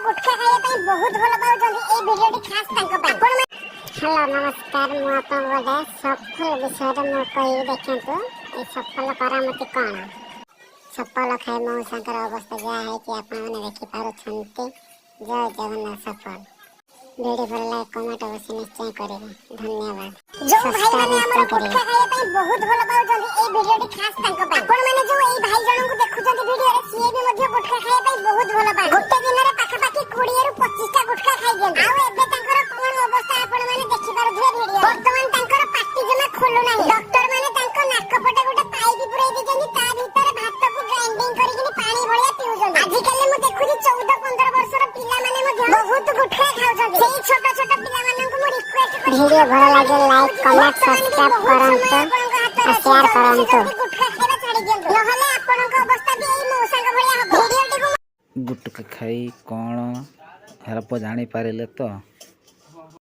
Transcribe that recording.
गुटखा खाइबा पई बहुत भल पाउछन्ती ए वीडियोटी खास तांको पई हेलो नमस्कार मु आपन गोटे सफल विषय मु कहि देखंतु ए सफल करामती कोन सफल खाइ मौसाकर अवस्था जा है कि आपन माने देखि पारुछन्ती जय जगन्नाथ सफल वीडियो भल लाइक कमेंट अवश्य निश्चय करिवे धन्यवाद जो भाई माने हमर गुटखा खाइबा पई बहुत भल पाउछन्ती ए वीडियोटी खास तांको पई आपन माने जो ए भाई जनन को देखुछन्ती वीडियो रे सिए भी मध्ये गुटखा खाइबा पई बहुत भल पाए गोटे दिन रे पाखा पाखी 20 रु 25 टा गुटखा खाइ गेल आ एबे तांकर कोन अवस्था आपन माने देखि पारुथबे वीडियो वर्तमान तांकर पाटी जमा खोलु नाही डॉक्टर माने तांको नाक पटे गोटे पाइप पुरै देजनी ता भीतर भात को ग्राइंडिंग करिकिनी पानी भलिया पिउजन आजि काले मु देखुची 14-15 वर्षर पिला माने मध्ये बहुत गुटखा खाउछन्ती सेही छोटा छोटा पिला मानन को मु रिक्वेस्ट करी वीडियो भल लागे लाइक कमेंट सब्सक्राइब करंतु और शेयर करंतु गुटखा खाइबा छाडी दियंतु नहले आपनक अवस्था भी एई मौसांग भलिया हबो वीडियोटी को गुटखा खाई कौन हेल्प जानी पारे तो